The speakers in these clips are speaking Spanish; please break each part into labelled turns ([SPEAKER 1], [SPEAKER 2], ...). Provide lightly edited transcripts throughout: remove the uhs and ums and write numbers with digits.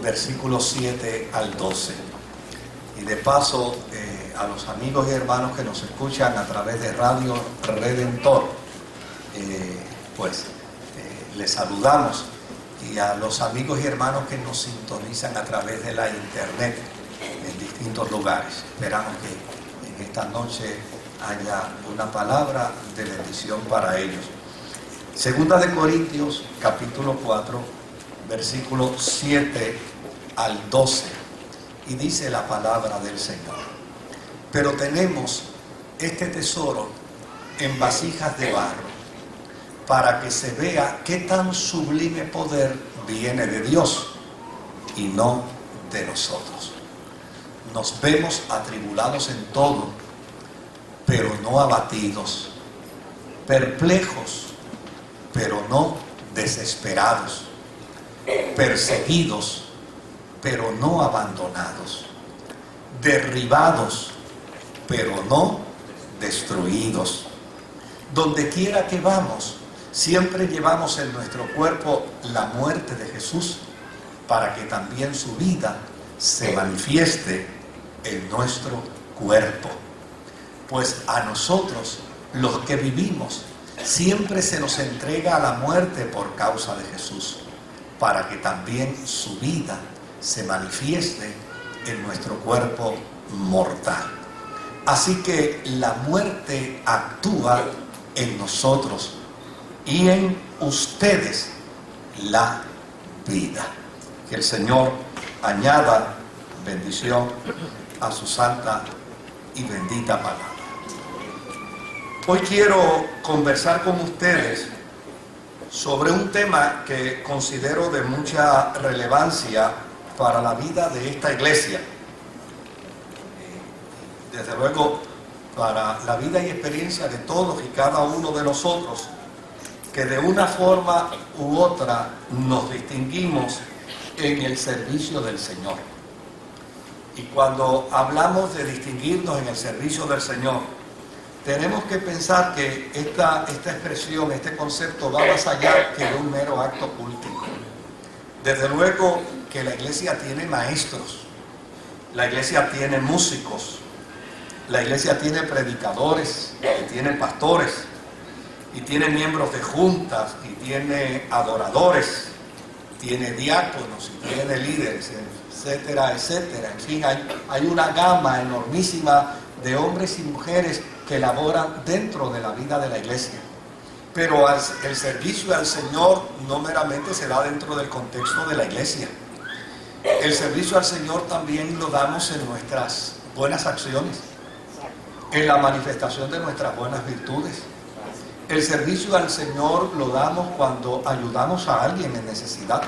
[SPEAKER 1] versículos 7 al 12. Y de paso, a los amigos y hermanos que nos escuchan a través de Radio Redentor, les saludamos, y a los amigos y hermanos que nos sintonizan a través de la internet en distintos lugares. Esperamos que en esta noche haya una palabra de bendición para ellos. Segunda de Corintios, capítulo 4, versículos 7 al 12, y dice la palabra del Señor: pero tenemos este tesoro en vasijas de barro, para que se vea qué tan sublime poder viene de Dios y no de nosotros. Nos vemos atribulados en todo, pero no abatidos, perplejos, pero no desesperados, perseguidos, pero no abandonados, derribados, pero no destruidos. Donde quiera que vamos, siempre llevamos en nuestro cuerpo la muerte de Jesús, para que también su vida se manifieste en nuestro cuerpo. Pues a nosotros, los que vivimos, siempre se nos entrega a la muerte por causa de Jesús, para que también su vida se manifieste en nuestro cuerpo mortal. Así que la muerte actúa en nosotros y en ustedes la vida. Que el Señor añada bendición a su santa y bendita palabra. Hoy quiero conversar con ustedes sobre un tema que considero de mucha relevancia para la vida de esta iglesia. Desde luego, para la vida y experiencia de todos y cada uno de nosotros, que de una forma u otra nos distinguimos en el servicio del Señor. Y cuando hablamos de distinguirnos en el servicio del Señor, tenemos que pensar que esta expresión, este concepto va más allá que de un mero acto cultico. Desde luego que la iglesia tiene maestros, la iglesia tiene músicos, la iglesia tiene predicadores, y tiene pastores, y tiene miembros de juntas, y tiene adoradores, tiene diáconos, y tiene líderes, etcétera, etcétera. En fin, hay una gama enormísima de hombres y mujeres que laboran dentro de la vida de la iglesia. Pero el servicio al Señor no meramente se da dentro del contexto de la iglesia. El servicio al Señor también lo damos en nuestras buenas acciones, en la manifestación de nuestras buenas virtudes. El servicio al Señor lo damos cuando ayudamos a alguien en necesidad.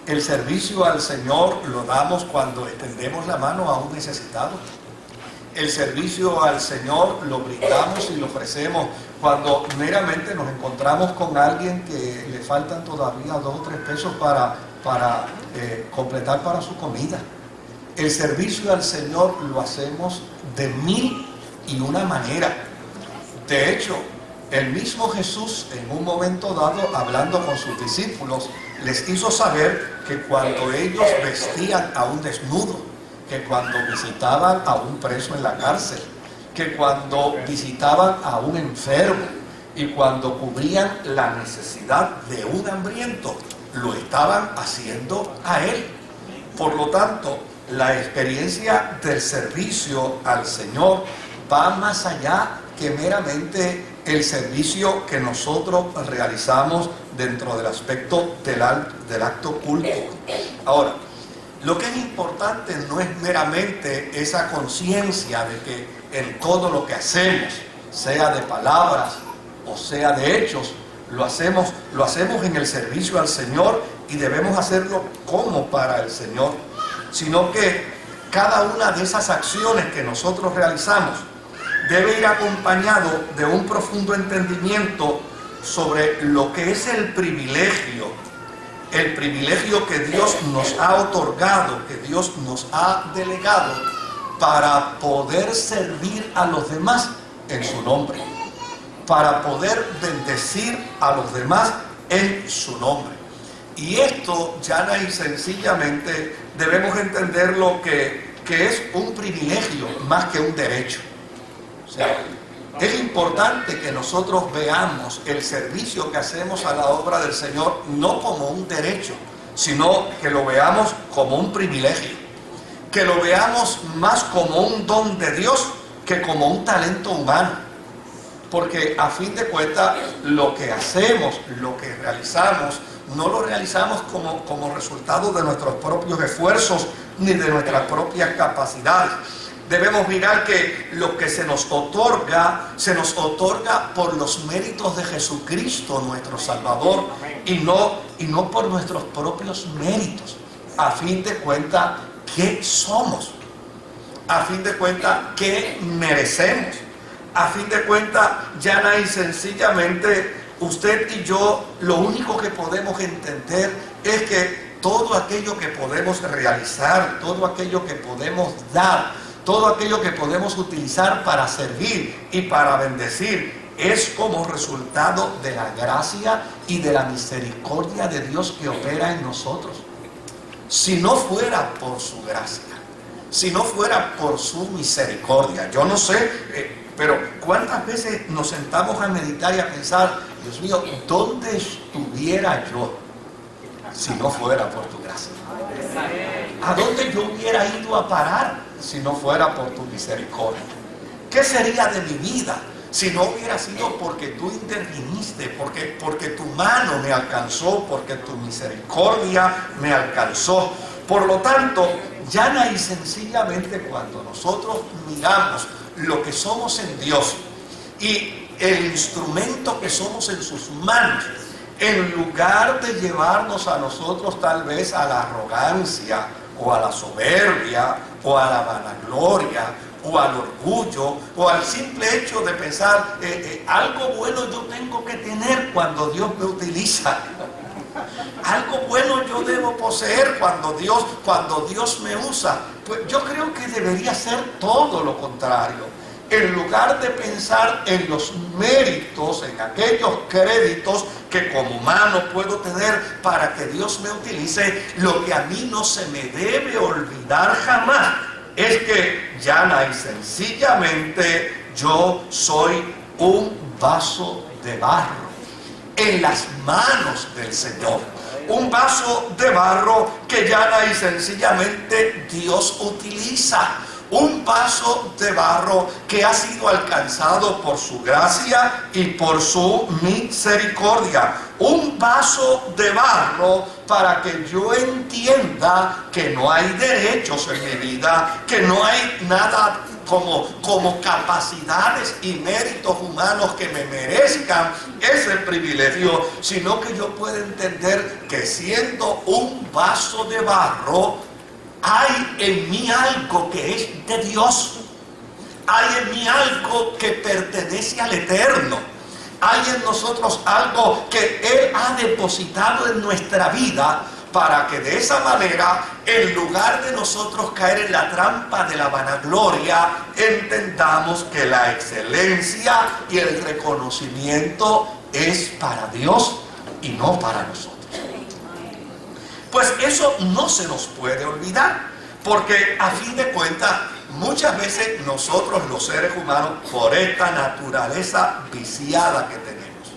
[SPEAKER 1] El servicio al Señor lo damos cuando extendemos la mano a un necesitado. El servicio al Señor lo brindamos y lo ofrecemos cuando meramente nos encontramos con alguien que le faltan todavía 2 o 3 pesos para completar para su comida. El servicio al Señor lo hacemos de 1001 manera. De hecho, el mismo Jesús, en un momento dado, hablando con sus discípulos, les hizo saber que cuando ellos vestían a un desnudo, que cuando visitaban a un preso en la cárcel, que cuando visitaban a un enfermo y cuando cubrían la necesidad de un hambriento, lo estaban haciendo a Él. Por lo tanto, la experiencia del servicio al Señor va más allá que meramente el servicio que nosotros realizamos dentro del aspecto del acto cultico. Ahora, lo que es importante no es meramente esa conciencia de que en todo lo que hacemos, sea de palabras o sea de hechos, lo hacemos en el servicio al Señor, y debemos hacerlo como para el Señor, sino que cada una de esas acciones que nosotros realizamos debe ir acompañado de un profundo entendimiento sobre lo que es el privilegio que Dios nos ha otorgado, que Dios nos ha delegado para poder servir a los demás en su nombre, para poder bendecir a los demás en su nombre. Y esto, llana y sencillamente, debemos entender lo que es un privilegio más que un derecho. O sea, es importante que nosotros veamos el servicio que hacemos a la obra del Señor no como un derecho, sino que lo veamos como un privilegio, que lo veamos más como un don de Dios que como un talento humano. Porque a fin de cuentas lo que hacemos, lo que realizamos, no lo realizamos como resultado de nuestros propios esfuerzos ni de nuestras propias capacidades. Debemos mirar que lo que se nos otorga por los méritos de Jesucristo, nuestro Salvador, y no por nuestros propios méritos. A fin de cuentas, ¿qué somos? A fin de cuentas, ¿qué merecemos? A fin de cuentas, llana y sencillamente, usted y yo, lo único que podemos entender es que todo aquello que podemos realizar, todo aquello que podemos dar, todo aquello que podemos utilizar para servir y para bendecir, es como resultado de la gracia y de la misericordia de Dios que opera en nosotros. Si no fuera por su gracia, si no fuera por su misericordia, yo no sé, pero ¿cuántas veces nos sentamos a meditar y a pensar, Dios mío, ¿dónde estuviera yo si no fuera por tu gracia? ¿A dónde yo hubiera ido a parar si no fuera por tu misericordia? ¿Qué sería de mi vida si no hubiera sido porque tú interviniste, porque tu mano me alcanzó, porque tu misericordia me alcanzó? Por lo tanto, llana y sencillamente, cuando nosotros miramos lo que somos en Dios y el instrumento que somos en sus manos, en lugar de llevarnos a nosotros tal vez a la arrogancia o a la soberbia o a la vanagloria o al orgullo o al simple hecho de pensar algo bueno yo tengo que tener cuando Dios me utiliza, algo bueno yo debo poseer cuando Dios me usa, pues yo creo que debería ser todo lo contrario. En lugar de pensar en los méritos, en aquellos créditos que como humano puedo tener para que Dios me utilice, lo que a mí no se me debe olvidar jamás es que llana y sencillamente yo soy un vaso de barro en las manos del Señor. Un vaso de barro que llana y sencillamente Dios utiliza. Un vaso de barro que ha sido alcanzado por su gracia y por su misericordia. Un vaso de barro para que yo entienda que no hay derechos en mi vida, que no hay nada como capacidades y méritos humanos que me merezcan ese privilegio, sino que yo pueda entender que siendo un vaso de barro, hay en mí algo que es de Dios. Hay en mí algo que pertenece al Eterno. Hay en nosotros algo que Él ha depositado en nuestra vida para que de esa manera, en lugar de nosotros caer en la trampa de la vanagloria, entendamos que la excelencia y el reconocimiento es para Dios y no para nosotros. Pues eso no se nos puede olvidar, porque a fin de cuentas, muchas veces nosotros los seres humanos, por esta naturaleza viciada que tenemos,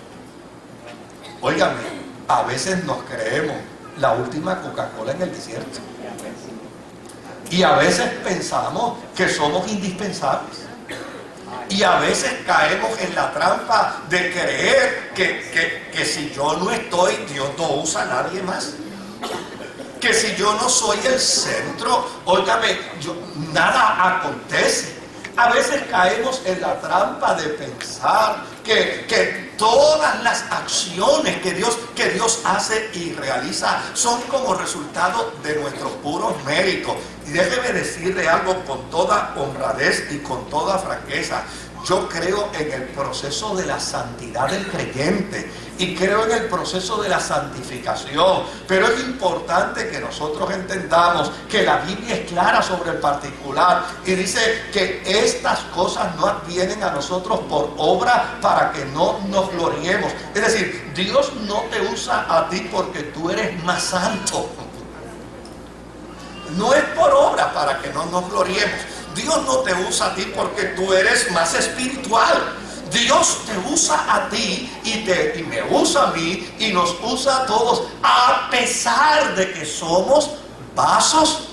[SPEAKER 1] óigame, a veces nos creemos la última Coca-Cola en el desierto. Y a veces pensamos que somos indispensables. Y a veces caemos en la trampa de creer que si yo no estoy, Dios no usa a nadie más. Que si yo no soy el centro, óigame, nada acontece. A veces caemos en la trampa de pensar que todas las acciones que Dios hace y realiza son como resultado de nuestros puros méritos. Y déjeme decirle algo con toda honradez y con toda franqueza. Yo creo en el proceso de la santidad del creyente y creo en el proceso de la santificación, pero es importante que nosotros entendamos que la Biblia es clara sobre el particular y dice que estas cosas no advienen a nosotros por obra para que no nos gloriemos. Es decir, Dios no te usa a ti porque tú eres más santo. No es por obra para que no nos gloriemos. Dios no te usa a ti porque tú eres más espiritual. Dios te usa a ti y me usa a mí y nos usa a todos, a pesar de que somos vasos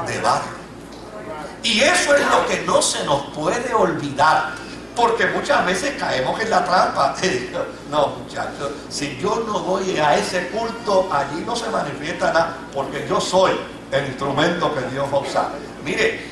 [SPEAKER 1] de barro. Y eso es lo que no se nos puede olvidar, porque muchas veces caemos en la trampa. No, muchachos, si yo no voy a ese culto, allí no se manifiesta nada, porque yo soy el instrumento que Dios va a usar. Mire,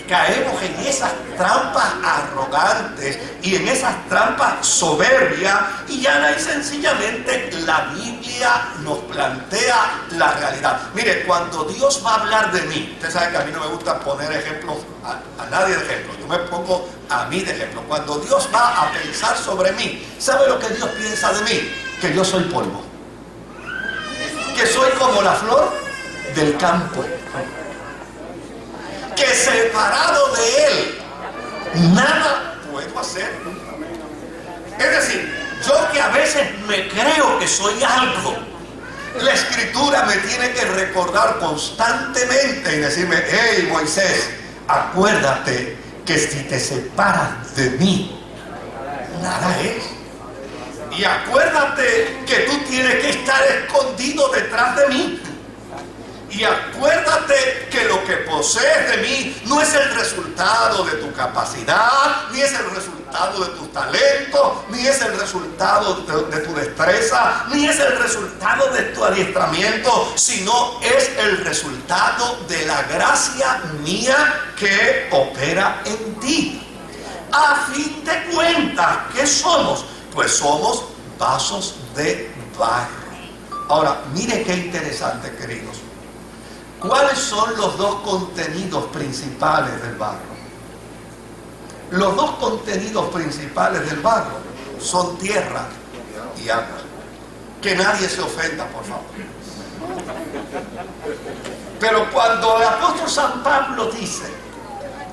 [SPEAKER 1] caemos en esas trampas arrogantes y en esas trampas soberbias, y ya y sencillamente la Biblia nos plantea la realidad. Mire, cuando Dios va a hablar de mí, usted sabe que a mí no me gusta poner ejemplos a nadie de ejemplo, yo me pongo a mí de ejemplo. Cuando Dios va a pensar sobre mí, ¿sabe lo que Dios piensa de mí? Que yo soy polvo, que soy como la flor del campo, que separado de Él nada puedo hacer. Es decir, yo que a veces me creo que soy algo, la Escritura me tiene que recordar constantemente y decirme: hey Moisés, acuérdate que si te separas de mí, nada es. Y acuérdate que tú tienes que estar escondido detrás de mí. Y acuérdate que lo que posees de mí no es el resultado de tu capacidad, ni es el resultado de tus talentos, ni es el resultado de tu destreza, ni es el resultado de tu adiestramiento, sino es el resultado de la gracia mía que opera en ti. A fin de cuentas, ¿qué somos? Pues somos vasos de barro. Ahora, mire qué interesante, queridos. ¿Cuáles son los dos contenidos principales del barro? Los dos contenidos principales del barro son tierra y agua. Que nadie se ofenda, por favor. Pero cuando el apóstol San Pablo dice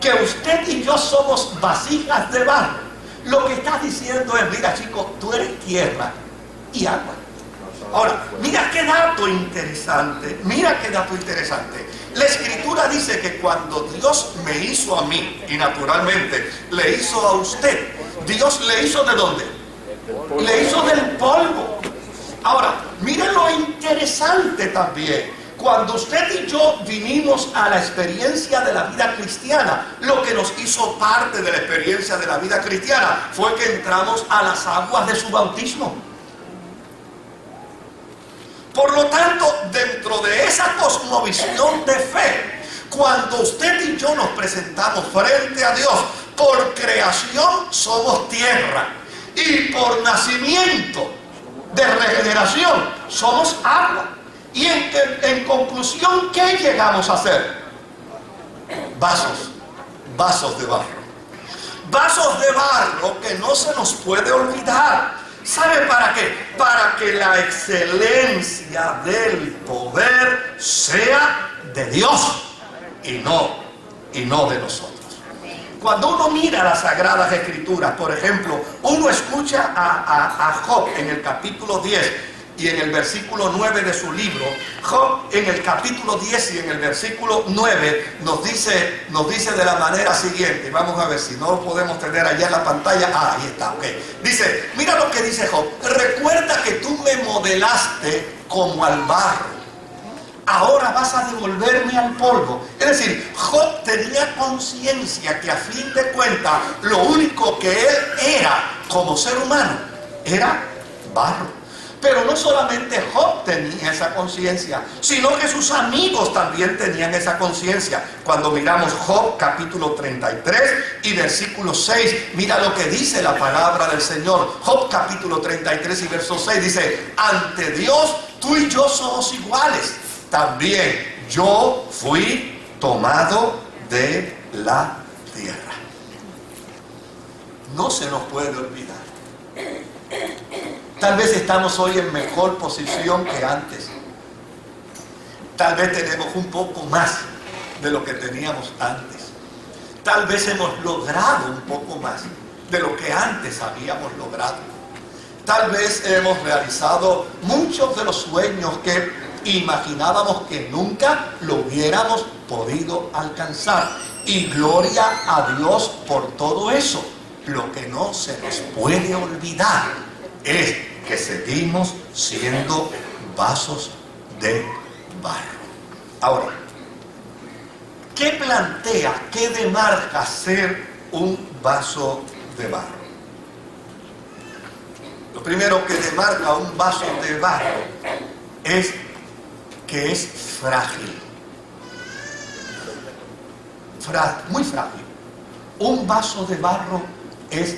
[SPEAKER 1] que usted y yo somos vasijas de barro, lo que está diciendo es: mira, chicos, tú eres tierra y agua. Ahora, mira qué dato interesante, La Escritura dice que cuando Dios me hizo a mí, y naturalmente le hizo a usted, Dios le hizo ¿de dónde? Le hizo del polvo. Ahora, miren lo interesante también. Cuando usted y yo vinimos a la experiencia de la vida cristiana, lo que nos hizo parte de la experiencia de la vida cristiana fue que entramos a las aguas de su bautismo. Por lo tanto, dentro de esa cosmovisión de fe, cuando usted y yo nos presentamos frente a Dios, por creación somos tierra y por nacimiento de regeneración somos agua. Y en conclusión, ¿qué llegamos a ser? Vasos de barro. Vasos de barro que no se nos puede olvidar. ¿Sabe para qué? Para que la excelencia del poder sea de Dios y no de nosotros. Cuando uno mira las Sagradas Escrituras, por ejemplo, uno escucha a Job en el capítulo 10 y en el versículo 9 de su libro. Job en el capítulo 10 y en el versículo 9 nos dice de la manera siguiente, y vamos a ver si no lo podemos tener allá en la pantalla. Ahí está, ok. Dice, mira lo que dice Job: recuerda que tú me modelaste como al barro, ahora vas a devolverme al polvo. Es decir, Job tenía conciencia que a fin de cuentas lo único que él era como ser humano era barro. Pero no solamente Job tenía esa conciencia, sino que sus amigos también tenían esa conciencia. Cuando miramos Job capítulo 33 y versículo 6, mira lo que dice la palabra del Señor. Job capítulo 33 y verso 6 dice: ante Dios tú y yo somos iguales, también yo fui tomado de la tierra. no se nos puede olvidar. Tal vez estamos hoy en mejor posición que antes. Tal vez tenemos un poco más de lo que teníamos antes. Tal vez hemos logrado un poco más de lo que antes habíamos logrado. Tal vez hemos realizado muchos de los sueños que imaginábamos que nunca lo hubiéramos podido alcanzar. Y gloria a Dios por todo eso. Lo que no se nos puede olvidar es que seguimos siendo vasos de barro. Ahora, ¿qué plantea, qué demarca ser un vaso de barro? Lo primero que demarca un vaso de barro es que es frágil. Muy frágil. Un vaso de barro es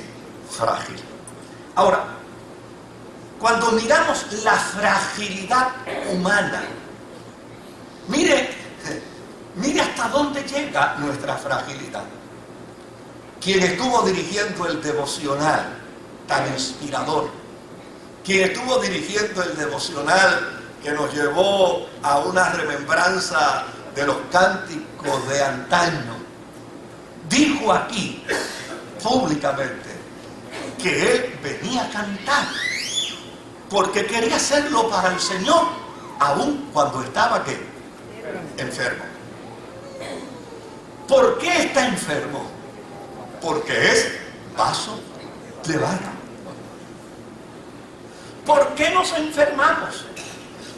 [SPEAKER 1] frágil. Ahora, cuando miramos la fragilidad humana, mire hasta dónde llega nuestra fragilidad. Quien estuvo dirigiendo el devocional tan inspirador, quien estuvo dirigiendo el devocional que nos llevó a una remembranza de los cánticos de antaño, dijo aquí públicamente que él venía a cantar porque quería hacerlo para el Señor, aun cuando estaba ¿qué? Enfermo. ¿Por qué está enfermo? Porque es vaso de barro. ¿Por qué nos enfermamos?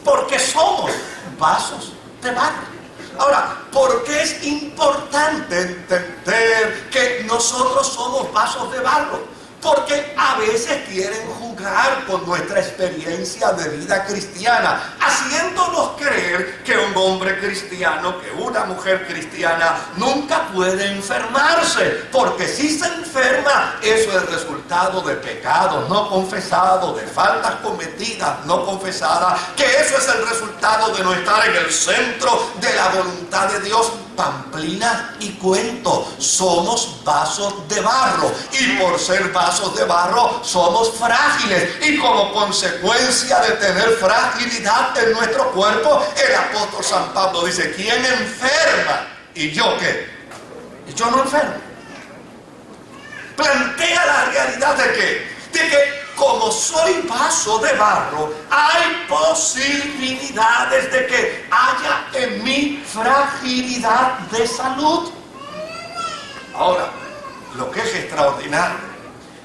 [SPEAKER 1] Porque somos vasos de barro. Ahora, ¿por qué es importante entender que nosotros somos vasos de barro? Porque a veces quieren jugar con nuestra experiencia de vida cristiana, haciéndonos creer que un hombre cristiano, que una mujer cristiana nunca puede enfermarse, porque si se enferma, eso es resultado de pecados no confesados, de faltas cometidas no confesadas, que eso es el resultado de no estar en el centro de la voluntad de Dios. Pamplina y cuento, somos vasos de barro, y por ser vasos de barro somos frágiles, y como consecuencia de tener fragilidad en nuestro cuerpo, el apóstol San Pablo dice: ¿quién enferma? ¿Y yo qué? ¿Y yo no enfermo? Plantea la realidad de que como soy vaso de barro, hay posibilidades de que haya en mí fragilidad de salud. Ahora, lo que es extraordinario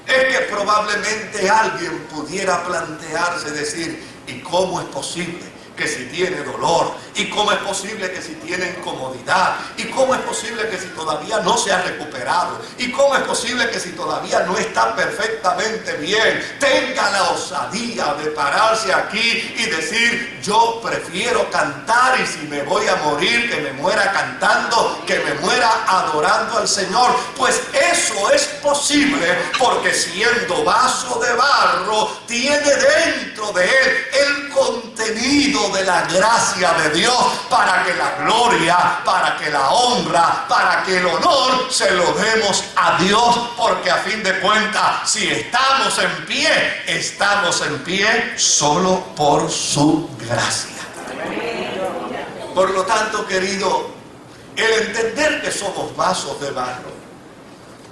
[SPEAKER 1] es que probablemente alguien pudiera plantearse, decir: ¿y cómo es posible que si tiene dolor? ¿Y cómo es posible que si tiene incomodidad? ¿Y cómo es posible que si todavía no se ha recuperado? ¿Y cómo es posible que si todavía no está perfectamente bien, tenga la osadía de pararse aquí y decir: yo prefiero cantar, y si me voy a morir, que me muera cantando, que me muera adorando al Señor? Pues eso es posible porque, siendo vaso de barro, tiene dentro de él el contenido de la gracia de Dios, para que la gloria, para que la honra, para que el honor se lo demos a Dios, porque a fin de cuentas, si estamos en pie solo por su gracia. Por lo tanto, querido, el entender que somos vasos de barro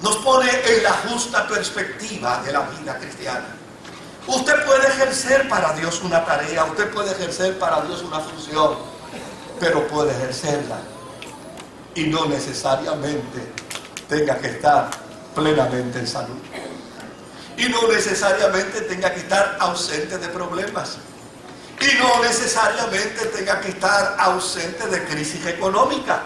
[SPEAKER 1] nos pone en la justa perspectiva de la vida cristiana. Usted puede ejercer para Dios una tarea, usted puede ejercer para Dios una función, pero puede ejercerla y no necesariamente tenga que estar plenamente en salud. Y no necesariamente tenga que estar ausente de problemas. Y no necesariamente tenga que estar ausente de crisis económica.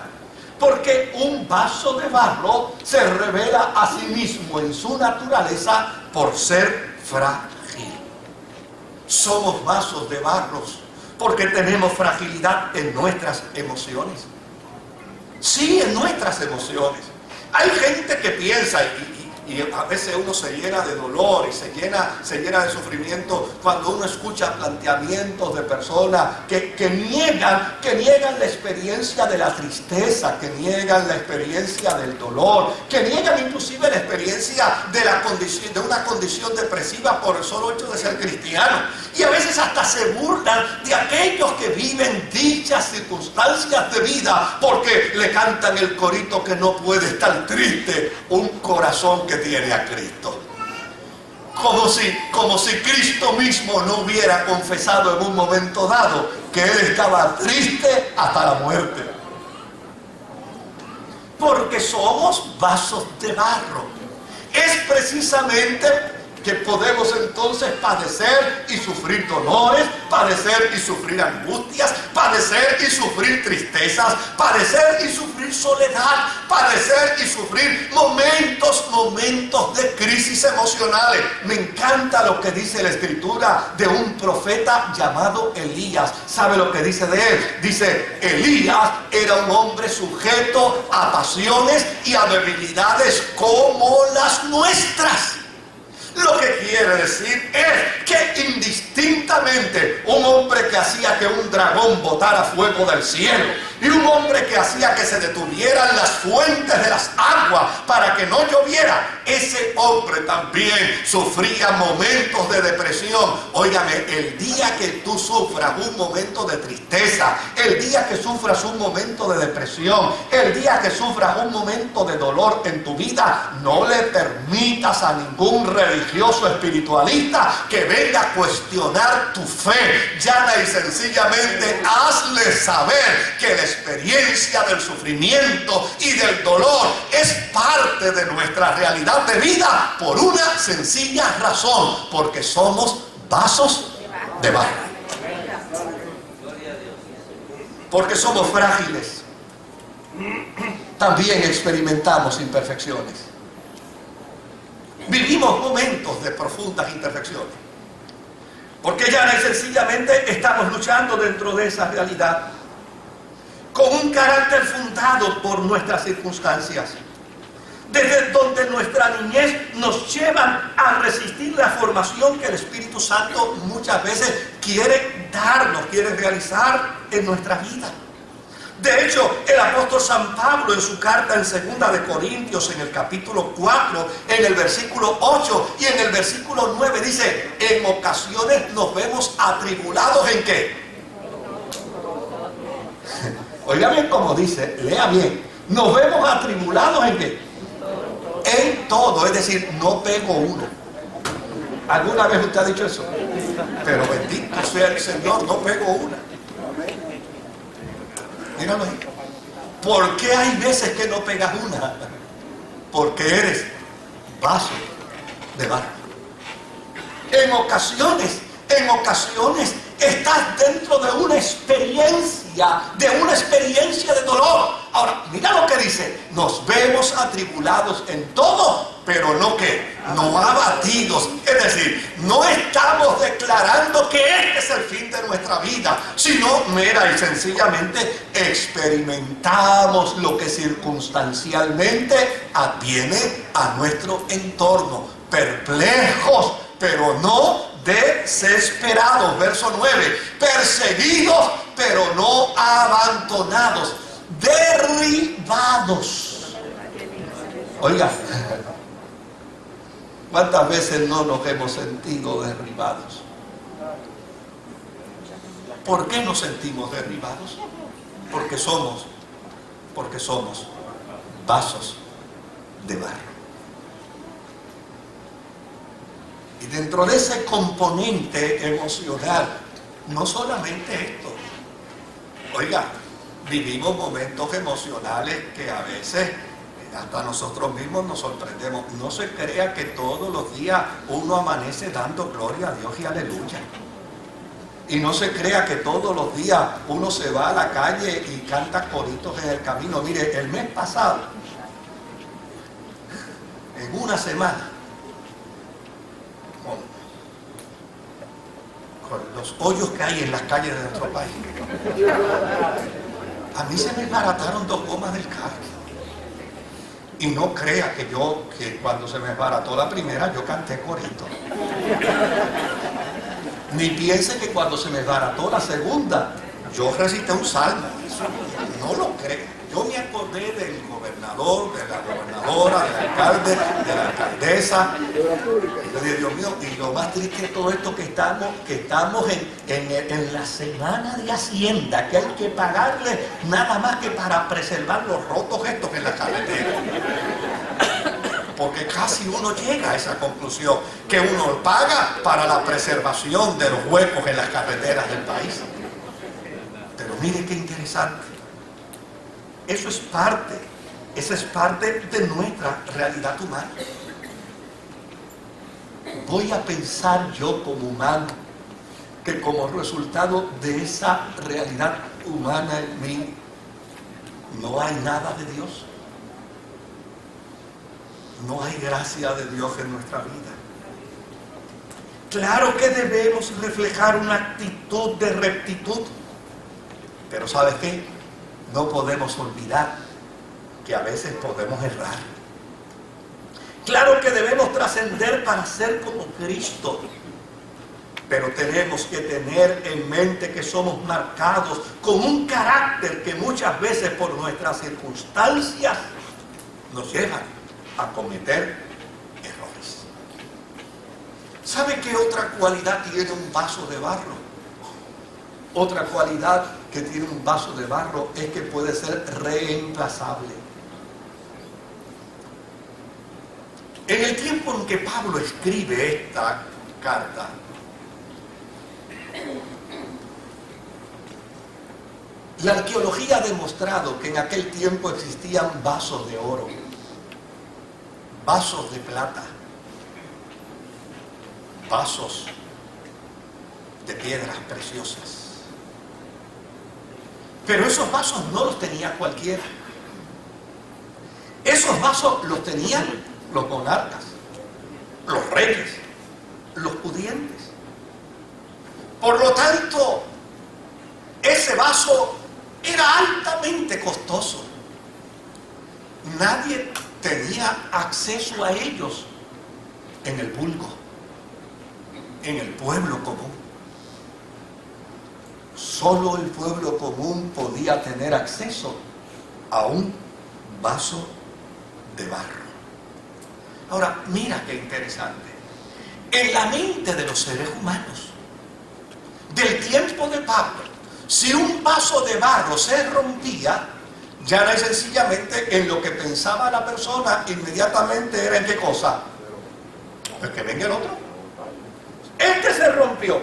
[SPEAKER 1] Porque un vaso de barro se revela a sí mismo en su naturaleza por ser frágil. Somos vasos de barros porque tenemos fragilidad en nuestras emociones. Sí, en nuestras emociones. Hay gente que piensa, Y a veces uno se llena de dolor y se llena de sufrimiento cuando uno escucha planteamientos de personas que niegan la experiencia de la tristeza, que niegan la experiencia del dolor, que niegan inclusive la experiencia de una condición depresiva por el solo hecho de ser cristiano. Y a veces hasta se burlan de aquellos que viven dichas circunstancias de vida porque le cantan el corito que no puede estar triste un corazón que tiene a Cristo. Como si Cristo mismo no hubiera confesado en un momento dado que Él estaba triste hasta la muerte. Porque somos vasos de barro. Es precisamente que podemos entonces padecer y sufrir dolores, padecer y sufrir angustias, padecer y sufrir tristezas, padecer y sufrir soledad, padecer y sufrir momentos de crisis emocionales. Me encanta lo que dice la Escritura de un profeta llamado Elías. ¿Sabe lo que dice de él? Dice, Elías era un hombre sujeto a pasiones y a debilidades como las nuestras. Lo que quiere decir es que indistintamente un hombre que hacía que un dragón botara fuego del cielo y un hombre que hacía que se detuvieran las fuentes de las aguas para que no lloviera, ese hombre también sufría momentos de depresión. Óigame, el día que tú sufras un momento de tristeza, el día que sufras un momento de depresión, el día que sufras un momento de dolor en tu vida, no le permitas a ningún religioso espiritualista que venga a cuestionar tu fe. Llana y sencillamente hazle saber que la experiencia del sufrimiento y del dolor es parte de nuestra realidad de vida por una sencilla razón, porque somos vasos de barro. Porque somos frágiles. También experimentamos imperfecciones. Vivimos momentos de profundas imperfecciones. Porque ya sencillamente estamos luchando dentro de esa realidad con un carácter fundado por nuestras circunstancias, desde donde nuestra niñez nos lleva a resistir la formación que el Espíritu Santo muchas veces quiere darnos, quiere realizar en nuestra vida. De hecho, el apóstol San Pablo en su carta en 2 de Corintios, en el capítulo 4, en el versículo 8 y en el versículo 9 dice, en ocasiones nos vemos atribulados ¿en qué? Oiga bien como dice, lea bien, nos vemos atribulados ¿en qué? En todo, es decir, no pego una. ¿Alguna vez usted ha dicho eso? Pero bendito sea el Señor, no pego una. Míralo ahí. ¿Por qué hay veces que no pegas una? Porque eres vaso de barro. En ocasiones estás dentro de una experiencia de dolor. Ahora, mira lo que dice, nos vemos atribulados en todo, pero no que, no abatidos. Es decir, no estamos declarando que este es el fin de nuestra vida, sino mera y sencillamente experimentamos lo que circunstancialmente adviene a nuestro entorno, perplejos, pero no desesperados. Verso 9, perseguidos, pero no abandonados, derribados. Oiga, ¿cuántas veces no nos hemos sentido derribados? ¿Por qué nos sentimos derribados? Porque somos vasos de barro. Y dentro de ese componente emocional, no solamente esto. Oiga, vivimos momentos emocionales que a veces hasta nosotros mismos nos sorprendemos. No se crea que todos los días uno amanece dando gloria a Dios y aleluya. Y no se crea que todos los días uno se va a la calle y canta coritos en el camino. Mire, el mes pasado, en una semana, con los hoyos que hay en las calles de nuestro país, a mí se me barataron 2 gomas del carro. Y no crea que cuando se me desbarató la primera, yo canté corito. Ni piense que cuando se me desbarató la segunda, yo recité un salmo. Eso no lo creo. Yo me acordé del gobernador, de la gobernadora, del alcalde, de la alcaldesa. Y yo dije, Dios mío, y lo más triste de todo esto que estamos en la semana de Hacienda, que hay que pagarle nada más que para preservar los rotos estos en la carretera. Porque casi uno llega a esa conclusión, que uno paga para la preservación de los huecos en las carreteras del país. Pero mire qué interesante. Esa es parte de nuestra realidad humana. Voy a pensar yo como humano que como resultado de esa realidad humana en mí no hay nada de Dios. No hay gracia de Dios en nuestra vida. Claro que debemos reflejar una actitud de rectitud, pero ¿sabes qué? No podemos olvidar que a veces podemos errar. Claro que debemos trascender para ser como Cristo, pero tenemos que tener en mente que somos marcados con un carácter que muchas veces por nuestras circunstancias nos llevan a cometer errores. ¿Sabe qué otra cualidad tiene un vaso de barro? Otra cualidad que tiene un vaso de barro es que puede ser reemplazable. En el tiempo en que Pablo escribe esta carta, la arqueología ha demostrado que en aquel tiempo existían vasos de oro, vasos de plata, vasos de piedras preciosas. Pero esos vasos no los tenía cualquiera. Esos vasos los tenían los monarcas, los reyes, los pudientes. Por lo tanto, ese vaso era altamente costoso. Nadie tenía acceso a ellos en el vulgo, en el pueblo común. Solo el pueblo común podía tener acceso a un vaso de barro. Ahora, mira qué interesante. En la mente de los seres humanos, del tiempo de Pablo, si un vaso de barro se rompía, ya no es sencillamente en lo que pensaba la persona, inmediatamente era en qué cosa. Pues que venga el otro. Este se rompió.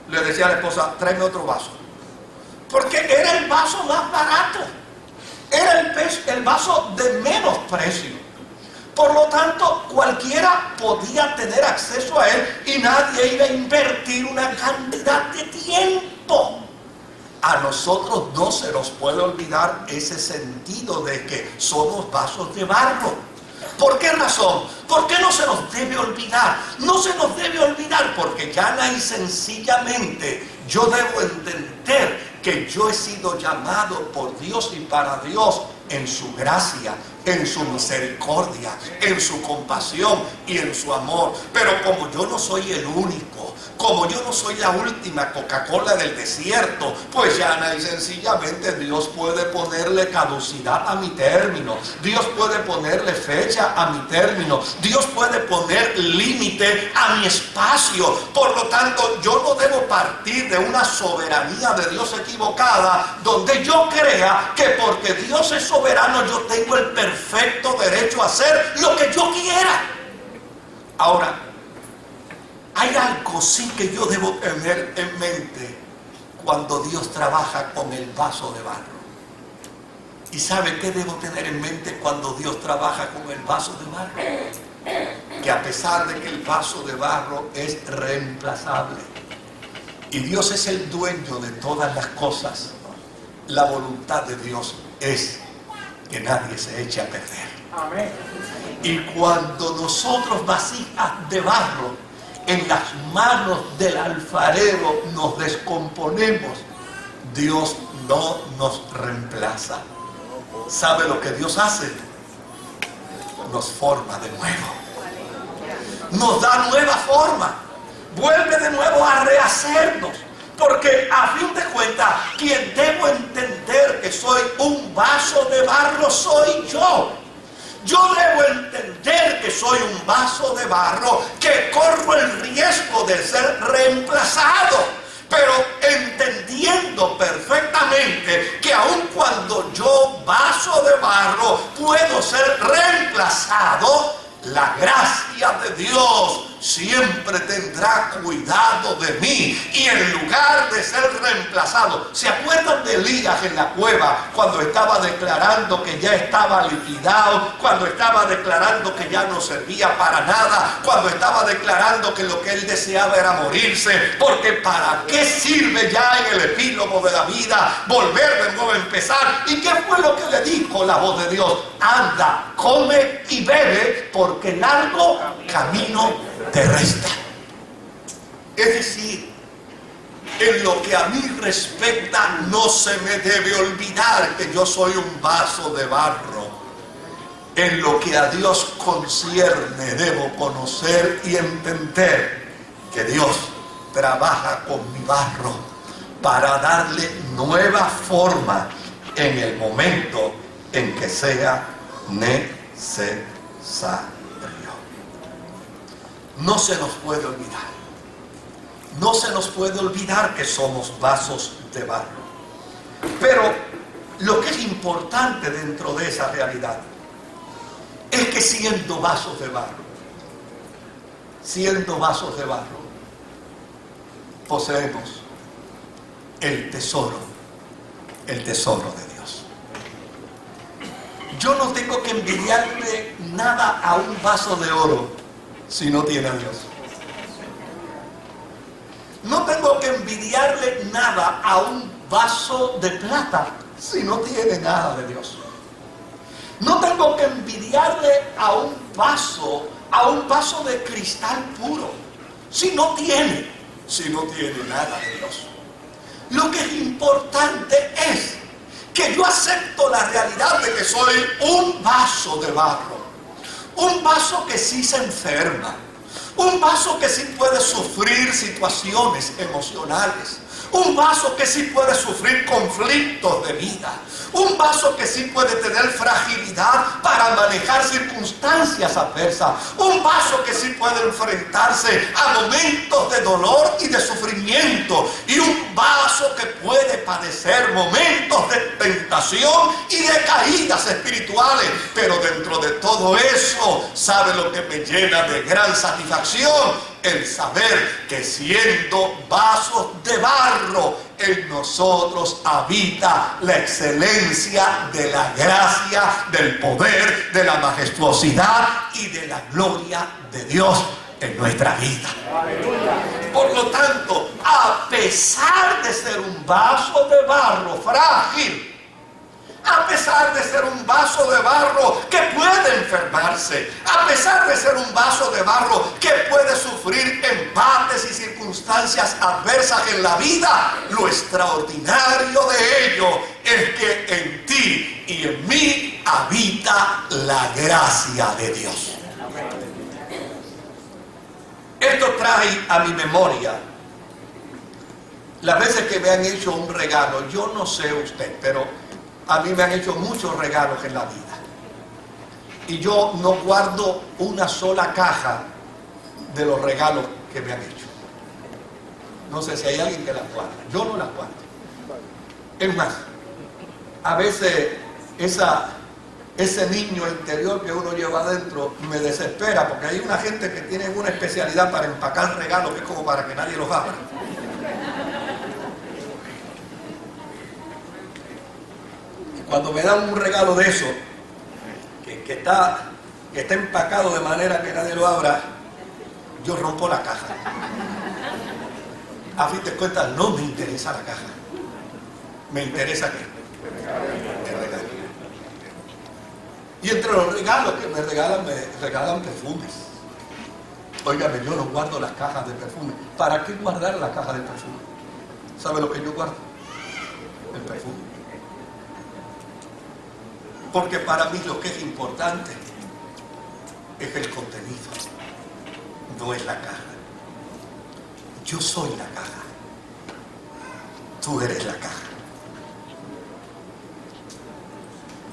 [SPEAKER 1] Le decía a la esposa, tráeme otro vaso. Porque era el vaso más barato. Era el vaso de menos precio. Por lo tanto, cualquiera podía tener acceso a él y nadie iba a invertir una cantidad de tiempo. A nosotros no se nos puede olvidar ese sentido de que somos vasos de barro. ¿Por qué razón? ¿Por qué no se nos debe olvidar? No se nos debe olvidar porque ya y sencillamente yo debo entender que yo he sido llamado por Dios y para Dios en su gracia, en su misericordia, en su compasión y en su amor. Pero como yo no soy el único, como yo no soy la última Coca-Cola del desierto, pues ya y sencillamente Dios puede ponerle caducidad a mi término. Dios puede ponerle fecha a mi término. Dios puede poner límite a mi espacio. Por lo tanto, yo no debo partir de una soberanía de Dios equivocada, donde yo crea que porque Dios es soberano, yo tengo el perfecto derecho a hacer lo que yo quiera. Ahora, hay algo sí que yo debo tener en mente cuando Dios trabaja con el vaso de barro. ¿Y sabe qué debo tener en mente cuando Dios trabaja con el vaso de barro? Que a pesar de que el vaso de barro es reemplazable y Dios es el dueño de todas las cosas, la voluntad de Dios es que nadie se eche a perder.
[SPEAKER 2] Amén.
[SPEAKER 1] Y cuando nosotros, vasijas de barro, en las manos del alfarero nos descomponemos, Dios no nos reemplaza. ¿Sabe lo que Dios hace? nos forma de nuevo. Nos da nueva forma. Vuelve de nuevo a rehacernos. Porque a fin de cuentas, quien debo entender que soy un vaso de barro soy yo. Yo debo entender que soy un vaso de barro, que corro el riesgo de ser reemplazado. Pero entendiendo perfectamente que aun cuando yo, vaso de barro, puedo ser reemplazado, la gracia de Dios siempre tendrá cuidado de mí. Y en lugar de ser reemplazado, ¿se acuerdan de Elías en la cueva cuando estaba declarando que ya estaba liquidado, cuando estaba declarando que ya no servía para nada, cuando estaba declarando que lo que él deseaba era morirse? Porque ¿para qué sirve ya en el epílogo de la vida volver de nuevo a empezar? ¿Y qué fue lo que le dijo la voz de Dios? Anda, come y bebe, porque largo camino te resta. Es decir, en lo que a mí respecta, no se me debe olvidar que yo soy un vaso de barro. En lo que a Dios concierne, debo conocer y entender que Dios trabaja con mi barro para darle nueva forma en el momento en que sea necesario. No se nos puede olvidar. No se nos puede olvidar que somos vasos de barro. Pero lo que es importante dentro de esa realidad es que siendo vasos de barro, poseemos el tesoro de Dios. Yo no tengo que envidiarle nada a un vaso de oro si no tiene a Dios. No tengo que envidiarle nada a un vaso de plata si no tiene nada de Dios. No tengo que envidiarle a un vaso de cristal puro si no tiene nada de Dios. Lo que es importante es que yo acepto la realidad de que soy un vaso de barro. Un vaso que sí se enferma. Un vaso que sí puede sufrir situaciones emocionales. Un vaso que sí puede sufrir conflictos de vida. Un vaso que sí puede tener fragilidad para manejar circunstancias adversas. Un vaso que sí puede enfrentarse a momentos de dolor y de sufrimiento. Y un vaso que puede padecer momentos de tentación y de caídas espirituales. Pero dentro de todo eso, ¿sabe lo que me llena de gran satisfacción? El saber que siendo vasos de barro, en nosotros habita la excelencia de la gracia, del poder, de la majestuosidad y de la gloria de Dios en nuestra vida. Por lo tanto, a pesar de ser un vaso de barro frágil, a pesar de ser un vaso de barro que puede enfermarse, a pesar de ser un vaso de barro que puede sufrir embates y circunstancias adversas en la vida, lo extraordinario de ello es que en ti y en mí habita la gracia de Dios. Esto trae a mi memoria las veces que me han hecho un regalo. Yo no sé usted, pero a mí me han hecho muchos regalos en la vida. Y yo no guardo una sola caja de los regalos que me han hecho. No sé si hay alguien que las guarda. Yo no las guardo. Es más, a veces ese niño interior que uno lleva adentro me desespera, porque hay una gente que tiene una especialidad para empacar regalos que es como para que nadie los abra. Cuando me dan un regalo de eso, que está empacado de manera que nadie lo abra, yo rompo la caja. A fin de cuentas, no me interesa la caja. Me interesa ¿qué? El regalo. Y entre los regalos que me regalan perfumes. Óigame, yo no guardo las cajas de perfume. ¿Para qué guardar la caja de perfume? ¿Sabe lo que yo guardo? El perfume. Porque para mí lo que es importante es el contenido, no es la caja. Yo soy la caja, tú eres la caja.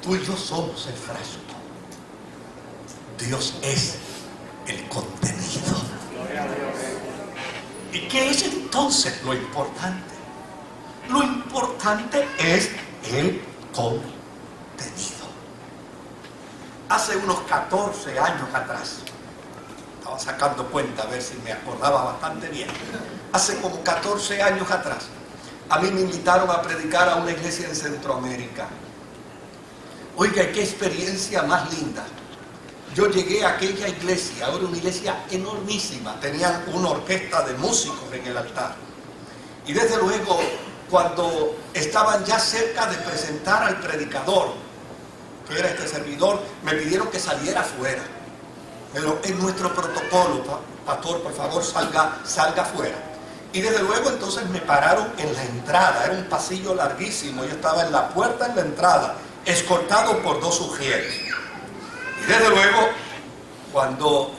[SPEAKER 1] Tú y yo somos el frasco. Dios es el contenido. ¿Y qué es entonces lo importante? Lo importante es el contenido. Hace unos 14 años atrás, estaba sacando cuenta a ver si me acordaba bastante bien, hace como 14 años atrás, a mí me invitaron a predicar a una iglesia en Centroamérica. Oiga, qué experiencia más linda. Yo llegué a aquella iglesia, ahora una iglesia enormísima, tenían una orquesta de músicos en el altar. Y desde luego, cuando estaban ya cerca de presentar al predicador, que era este servidor, me pidieron que saliera afuera. Pero en nuestro protocolo, pastor, por favor, salga afuera. Y desde luego entonces me pararon en la entrada, era un pasillo larguísimo, yo estaba en la puerta en la entrada, escoltado por 2 sugieres. Y desde luego, cuando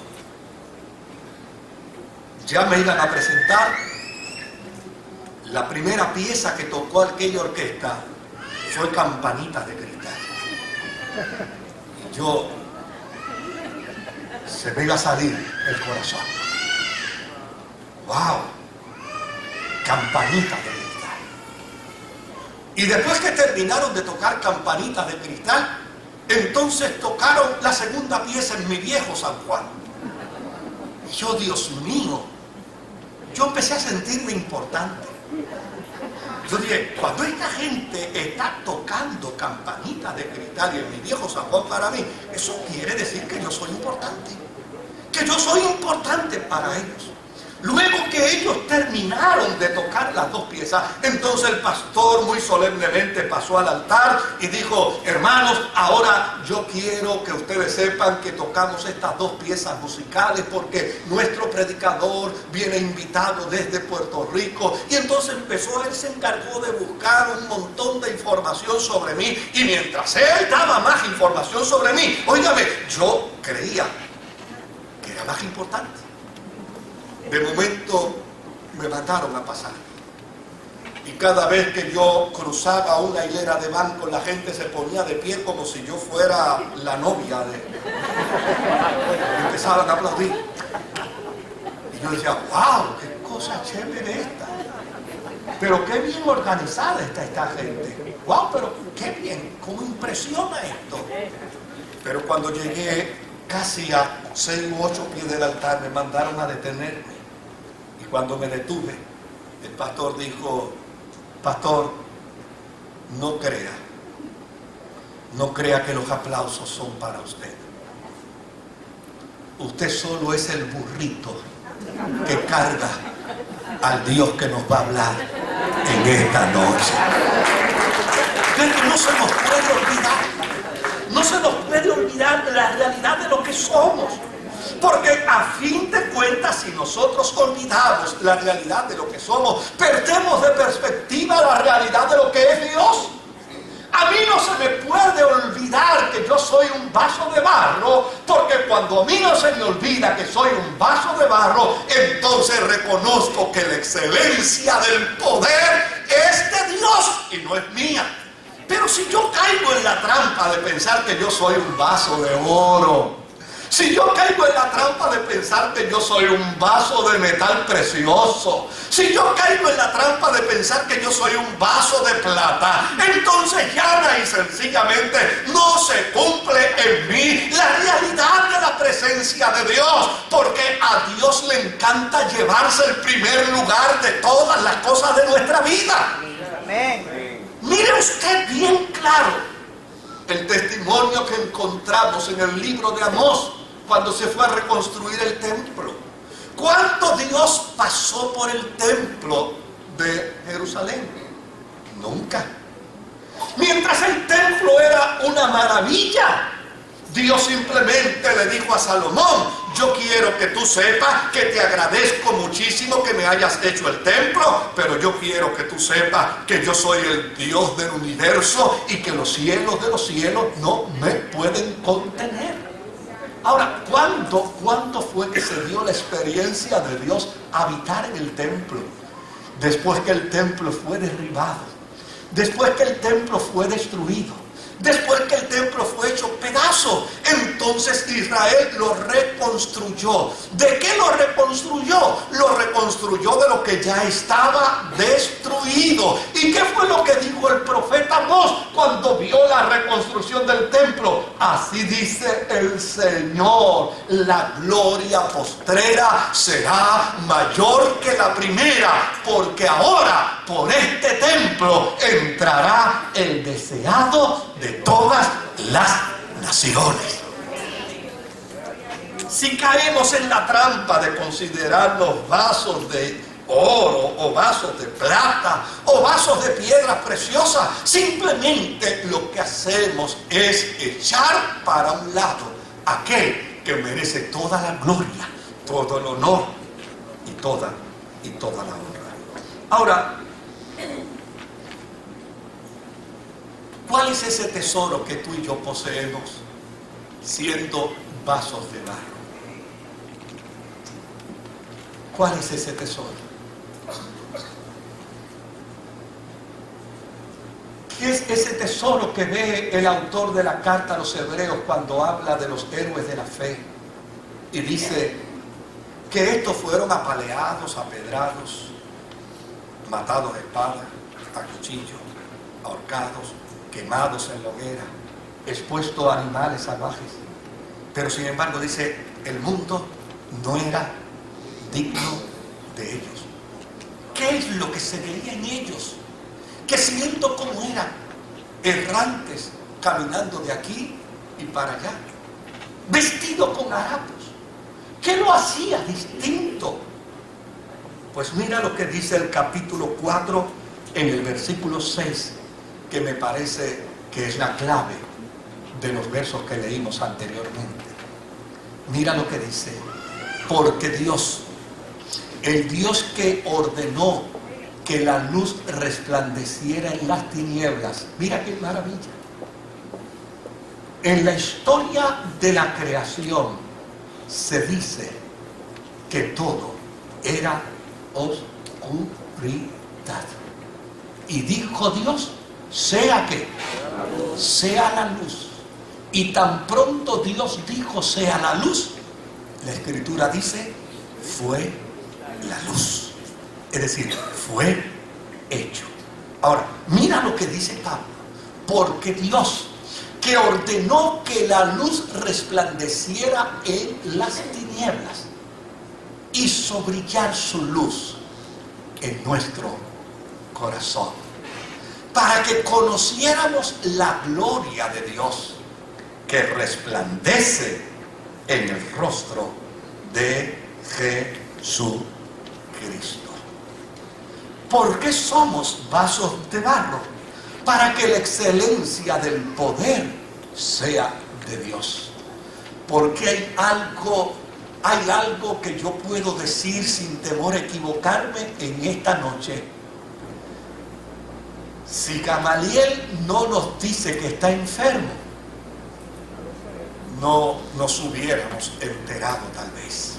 [SPEAKER 1] ya me iban a presentar, la primera pieza que tocó aquella orquesta fue Campanitas de Cristal. Y yo, se me iba a salir el corazón. ¡Wow! Campanitas de Cristal. Y después que terminaron de tocar Campanitas de Cristal, entonces tocaron la segunda pieza en Mi Viejo San Juan. Y yo, Dios mío, yo empecé a sentirme importante. Yo dije, cuando esta gente está tocando Campanitas de Cristal y en Mi Viejo San Juan para mí, eso quiere decir que yo soy importante. Que yo soy importante para ellos. Luego que ellos terminaron de tocar las 2 piezas, entonces el pastor muy solemnemente pasó al altar y dijo, hermanos, ahora yo quiero que ustedes sepan que tocamos estas 2 piezas musicales porque nuestro predicador viene invitado desde Puerto Rico. Y entonces él se encargó de buscar un montón de información sobre mí, y mientras él daba más información sobre mí, óigame, yo creía que era más importante. De momento me mandaron a pasar. Y cada vez que yo cruzaba una hilera de bancos, la gente se ponía de pie como si yo fuera la novia y empezaban a aplaudir. Y yo decía, wow, qué cosa chévere esta. Pero qué bien organizada está esta gente. Wow, pero qué bien, cómo impresiona esto. Pero cuando llegué casi a 6 u 8 pies del altar, me mandaron a detenerme. Y cuando me detuve, el pastor dijo, pastor, no crea que los aplausos son para usted. Usted solo es el burrito que carga al Dios que nos va a hablar en esta noche. No se nos puede olvidar, no se nos puede olvidar de la realidad de lo que somos. Porque a fin de cuentas, si nosotros olvidamos la realidad de lo que somos, perdemos de perspectiva la realidad de lo que es Dios. A mí no se me puede olvidar que yo soy un vaso de barro, porque cuando a mí no se me olvida que soy un vaso de barro, entonces reconozco que la excelencia del poder es de Dios y no es mía. Pero si yo caigo en la trampa de pensar que yo soy un vaso de oro, si yo caigo en la trampa de pensar que yo soy un vaso de metal precioso, si yo caigo en la trampa de pensar que yo soy un vaso de plata, entonces llana y sencillamente no se cumple en mí la realidad de la presencia de Dios, porque a Dios le encanta llevarse el primer lugar de todas las cosas de nuestra vida. Amén. Mire usted bien claro el testimonio que encontramos en el libro de Amós cuando se fue a reconstruir el templo. ¿Cuánto Dios pasó por el templo de Jerusalén? Nunca. Mientras el templo era una maravilla, Dios simplemente le dijo a Salomón, yo quiero que tú sepas que te agradezco muchísimo que me hayas hecho el templo, pero yo quiero que tú sepas que yo soy el Dios del universo y que los cielos de los cielos no me pueden contener. Ahora, ¿cuándo fue que se dio la experiencia de Dios habitar en el templo? Después que el templo fue derribado, después que el templo fue destruido, después que el templo fue hecho pedazo, entonces Israel lo reconstruyó. ¿De qué lo reconstruyó? Lo reconstruyó de lo que ya estaba destruido. ¿Y qué fue lo que dijo el profeta Amós cuando vio la reconstrucción del templo? Así dice el Señor: la gloria postrera será mayor que la primera, porque ahora por este templo entrará el deseado de todas las naciones. Si caemos en la trampa de considerar los vasos de oro o vasos de plata o vasos de piedras preciosas, simplemente lo que hacemos es echar para un lado aquel que merece toda la gloria, todo el honor y toda la honra. Ahora, ¿cuál es ese tesoro que tú y yo poseemos siendo vasos de barro? ¿Cuál es ese tesoro? ¿Qué es ese tesoro que ve el autor de la carta a los Hebreos cuando habla de los héroes de la fe? Y dice que estos fueron apaleados, apedrados, matados a espada, a cuchillo, ahorcados, quemados en la hoguera, expuestos a animales salvajes. Pero sin embargo dice, el mundo no era digno de ellos. ¿Qué es lo que se veía en ellos? Que siendo como eran, errantes, caminando de aquí y para allá, vestidos con harapos, ¿qué lo hacía distinto? Pues mira lo que dice el capítulo 4 en el versículo 6, que me parece que es la clave de los versos que leímos anteriormente. Mira lo que dice: porque Dios, el Dios que ordenó que la luz resplandeciera en las tinieblas, mira qué maravilla. En la historia de la creación se dice que todo era oscuridad. Y dijo Dios: sea que sea la luz. Y tan pronto Dios dijo sea la luz, la escritura dice fue la luz. Es decir, fue hecho. Ahora, mira lo que dice Pablo: porque Dios, que ordenó que la luz resplandeciera en las tinieblas, hizo brillar su luz en nuestro corazón, para que conociéramos la gloria de Dios que resplandece en el rostro de Jesucristo. ¿Por qué somos vasos de barro? Para que la excelencia del poder sea de Dios. Porque hay algo que yo puedo decir sin temor a equivocarme en esta noche. Si Gamaliel no nos dice que está enfermo, no nos hubiéramos enterado tal vez.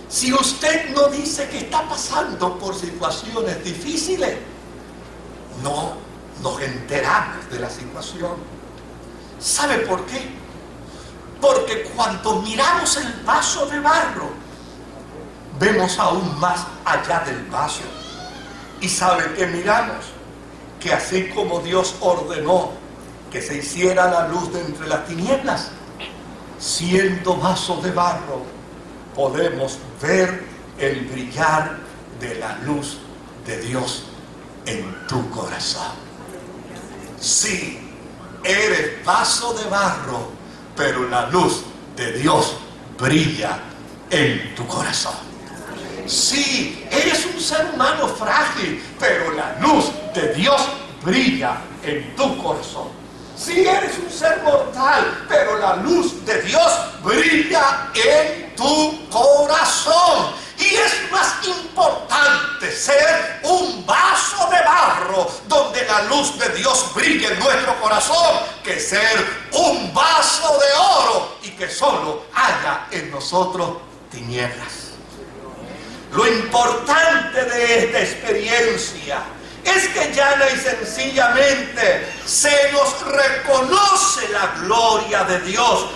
[SPEAKER 1] Si usted no dice que está pasando por situaciones difíciles, no nos enteramos de la situación. ¿Sabe por qué? Porque cuando miramos el vaso de barro, vemos aún más allá del vaso. ¿Y sabe qué miramos? Que así como Dios ordenó que se hiciera la luz de entre las tinieblas, siendo vaso de barro, podemos ver el brillar de la luz de Dios en tu corazón. Sí, eres vaso de barro, pero la luz de Dios brilla en tu corazón. Sí, eres un ser humano frágil, pero la luz de Dios brilla en tu corazón. Sí, eres un ser mortal, pero la luz de Dios brilla en tu corazón. Y es más importante ser un vaso de barro donde la luz de Dios brille en nuestro corazón que ser un vaso de oro y que solo haya en nosotros tinieblas. Lo importante de esta experiencia es que llana y sencillamente se nos reconoce la gloria de Dios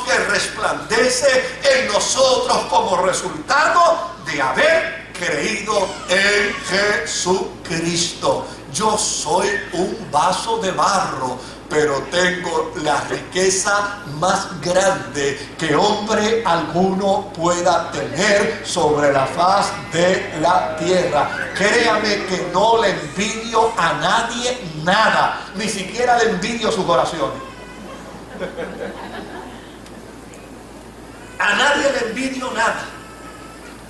[SPEAKER 1] que resplandece en nosotros como resultado de haber creído en Jesucristo. Yo soy un vaso de barro, pero tengo la riqueza más grande que hombre alguno pueda tener sobre la faz de la tierra. Créame que no le envidio a nadie nada, ni siquiera le envidio sus oraciones. A nadie le envidio nada.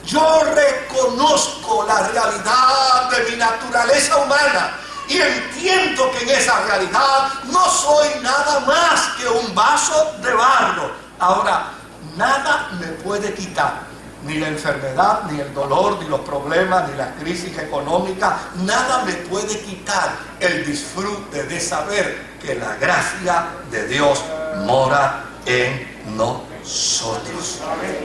[SPEAKER 1] Yo reconozco la realidad de mi naturaleza humana y entiendo que en esa realidad no soy nada más que un vaso de barro. Ahora, nada me puede quitar, ni la enfermedad, ni el dolor, ni los problemas, ni la crisis económica, nada me puede quitar el disfrute de saber que la gracia de Dios mora en nosotros.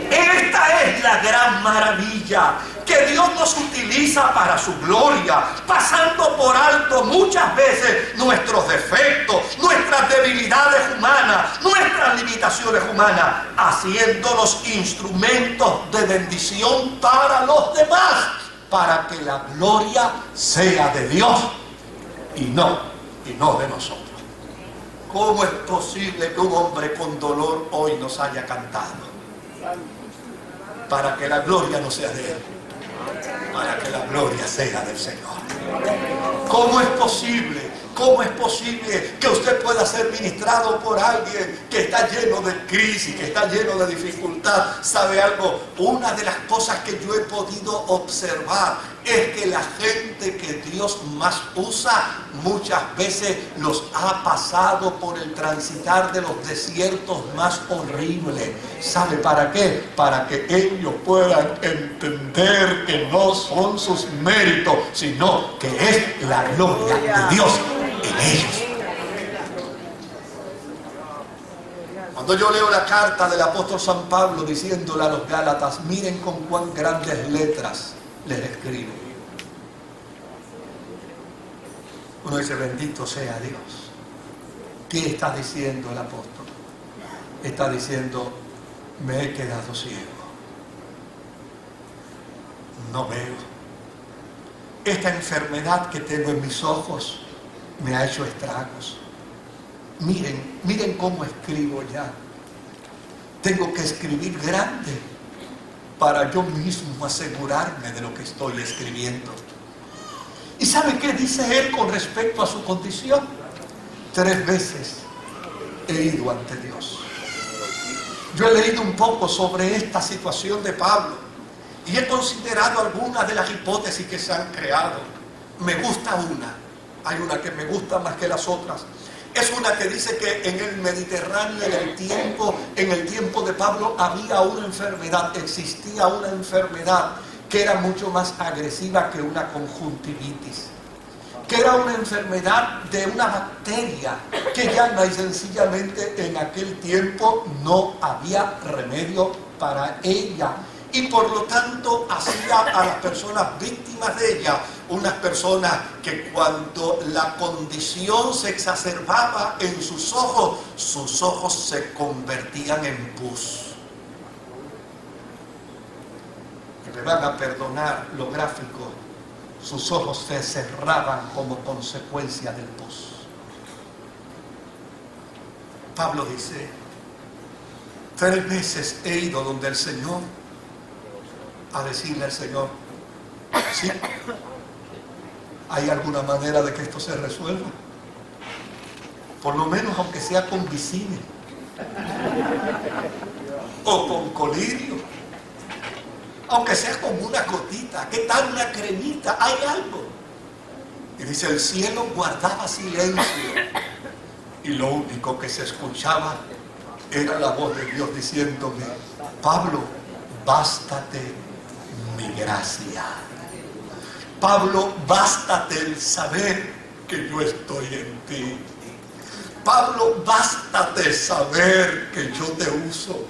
[SPEAKER 1] Esta es la gran maravilla, que Dios nos utiliza para su gloria, pasando por alto muchas veces nuestros defectos, nuestras debilidades humanas, nuestras limitaciones humanas, haciéndonos instrumentos de bendición para los demás, para que la gloria sea de Dios y no de nosotros. ¿Cómo es posible que un hombre con dolor hoy nos haya cantado? Para que la gloria no sea de él, para que la gloria sea del Señor. ¿Cómo es posible que usted pueda ser ministrado por alguien que está lleno de crisis, que está lleno de dificultad? ¿Sabe algo? Una de las cosas que yo he podido observar es que la gente que Dios más usa muchas veces los ha pasado por el transitar de los desiertos más horribles. ¿Sabe para qué? Para que ellos puedan entender que no son sus méritos, sino que es la gloria de Dios en ellos. Cuando yo leo la carta del apóstol San Pablo diciéndole a los Gálatas, miren con cuán grandes letras les escribo. Uno dice, bendito sea Dios. ¿Qué está diciendo el apóstol? Está diciendo, me he quedado ciego. No veo. Esta enfermedad que tengo en mis ojos me ha hecho estragos. Miren cómo escribo ya. Tengo que escribir grande para yo mismo asegurarme de lo que estoy escribiendo. ¿Y sabe qué dice él con respecto a su condición? 3 veces he ido ante Dios. Yo he leído un poco sobre esta situación de Pablo y he considerado algunas de las hipótesis que se han creado. Me gusta una. Hay una que me gusta más que las otras. Es una que dice que en el Mediterráneo, en el tiempo de Pablo, había una enfermedad, existía una enfermedad que era mucho más agresiva que una conjuntivitis, que era una enfermedad de una bacteria que llana y sencillamente en aquel tiempo no había remedio para ella. Y por lo tanto hacía a las personas víctimas de ella unas personas que cuando la condición se exacerbaba en sus ojos se convertían en pus. Y me van a perdonar lo gráfico, sus ojos se cerraban como consecuencia del pus. Pablo dice, 3 veces he ido donde el Señor a decirle al Señor, sí, ¿hay alguna manera de que esto se resuelva? Por lo menos aunque sea con vicine o con colirio, aunque sea con una gotita, ¿qué tal una cremita? ¿Hay algo? Y dice, el cielo guardaba silencio y lo único que se escuchaba era la voz de Dios diciéndome, Pablo, bástate mi gracia. Pablo, bástate el saber que yo estoy en ti. Pablo, bástate saber que yo te uso.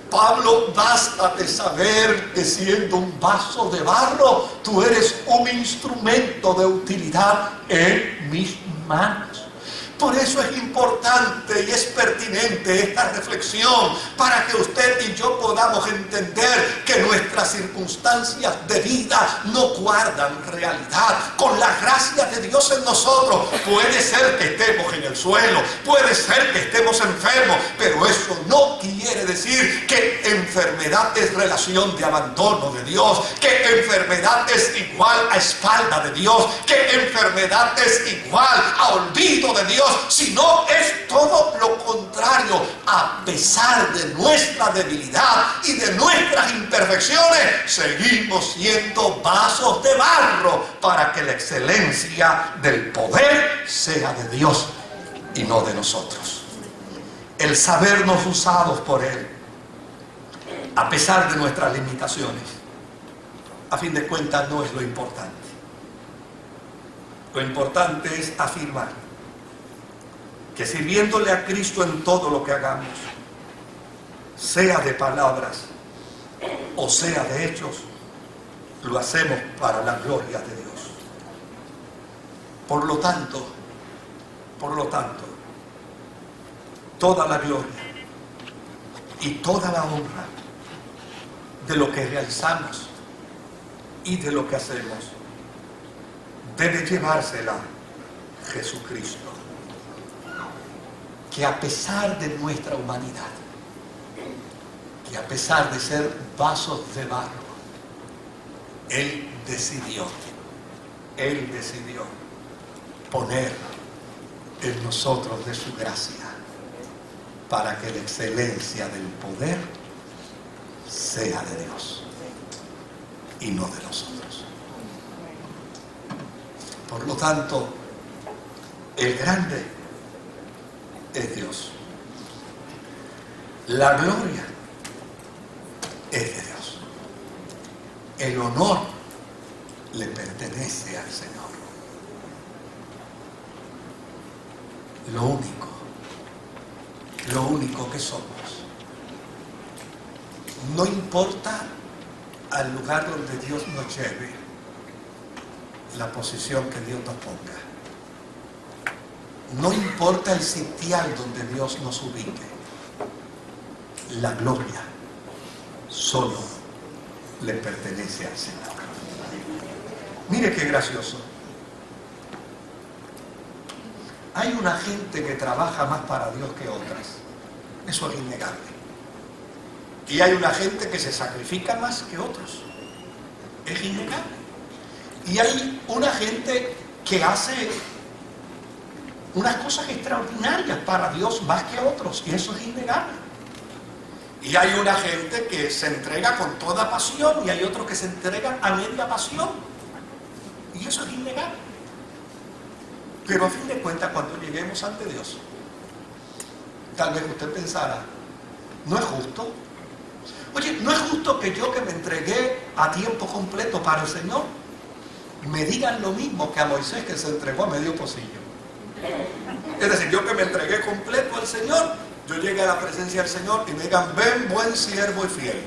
[SPEAKER 1] Pablo, bástate saber que siendo un vaso de barro, tú eres un instrumento de utilidad en mis manos. Por eso es importante y es pertinente esta reflexión, para que usted y yo podamos entender que nuestras circunstancias de vida no guardan realidad. Con la gracia de Dios en nosotros, puede ser que estemos en el suelo, puede ser que estemos enfermos, pero eso no quiere decir que enfermedad es relación de abandono de Dios, que enfermedad es igual a espalda de Dios, que enfermedad es igual a olvido de Dios, sino es todo lo contrario. A pesar de nuestra debilidad y de nuestras imperfecciones, seguimos siendo vasos de barro para que la excelencia del poder sea de Dios y no de nosotros. El sabernos usados por Él, a pesar de nuestras limitaciones, a fin de cuentas no es lo importante. Lo importante es afirmar que sirviéndole a Cristo en todo lo que hagamos, sea de palabras o sea de hechos, lo hacemos para la gloria de Dios. Por lo tanto, toda la gloria y toda la honra de lo que realizamos y de lo que hacemos debe llevársela Jesucristo, que a pesar de nuestra humanidad, que a pesar de ser vasos de barro, Él decidió poner en nosotros de su gracia, para que la excelencia del poder sea de Dios y no de nosotros. Por lo tanto, el grande es Dios. La gloria es de Dios. El honor le pertenece al Señor. Lo único que somos, no importa al lugar donde Dios nos lleve, la posición que Dios nos ponga. No importa el sitial donde Dios nos ubique, la gloria solo le pertenece al Señor. Mire qué gracioso. Hay una gente que trabaja más para Dios que otras. Eso es innegable. Y hay una gente que se sacrifica más que otros. Es innegable. Y hay una gente que hace unas cosas extraordinarias para Dios más que otros, y eso es innegable. Y hay una gente que se entrega con toda pasión, y hay otros que se entregan a media pasión, y eso es innegable. Pero a fin de cuentas, cuando lleguemos ante Dios, tal vez usted pensara, ¿no es justo? Oye, ¿no es justo que yo, que me entregué a tiempo completo para el Señor, me digan lo mismo que a Moisés, que se entregó a medio pocillo? Es decir, yo que me entregué completo al Señor, yo llegué a la presencia del Señor y me digan, ven, buen siervo y fiel,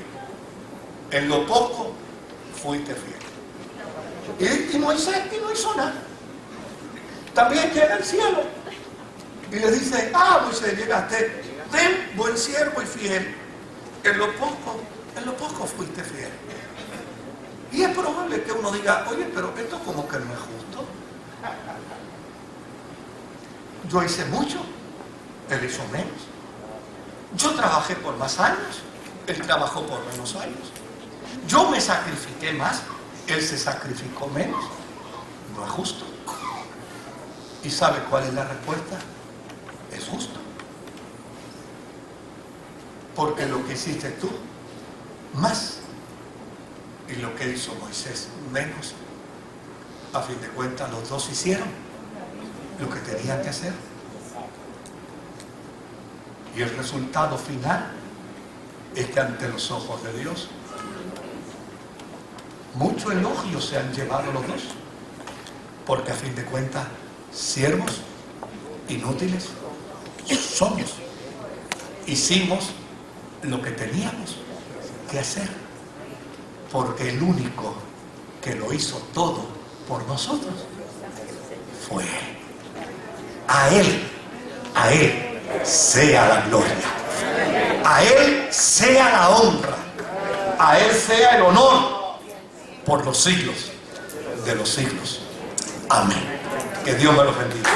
[SPEAKER 1] en lo poco fuiste fiel. Y Moisés, que no hizo nada, también llega al cielo y le dice, Moisés, llegaste, ven, buen siervo y fiel, en lo poco fuiste fiel. Y es probable que uno diga, oye, pero esto como que no es justo. Yo hice mucho, él hizo menos. Yo trabajé por más años, él trabajó por menos años. Yo me sacrifiqué más, él se sacrificó menos. No es justo. ¿Y sabe cuál es la respuesta? Es justo. Porque lo que hiciste tú, más, y lo que hizo Moisés, menos, a fin de cuentas los dos hicieron lo que tenían que hacer. Y el resultado final es que ante los ojos de Dios mucho elogio se han llevado los dos, porque a fin de cuentas, siervos inútiles somos. Hicimos lo que teníamos que hacer, porque el único que lo hizo todo por nosotros fue Él. A Él sea la gloria, a Él sea la honra, a Él sea el honor por los siglos de los siglos. Amén. Que Dios me los bendiga.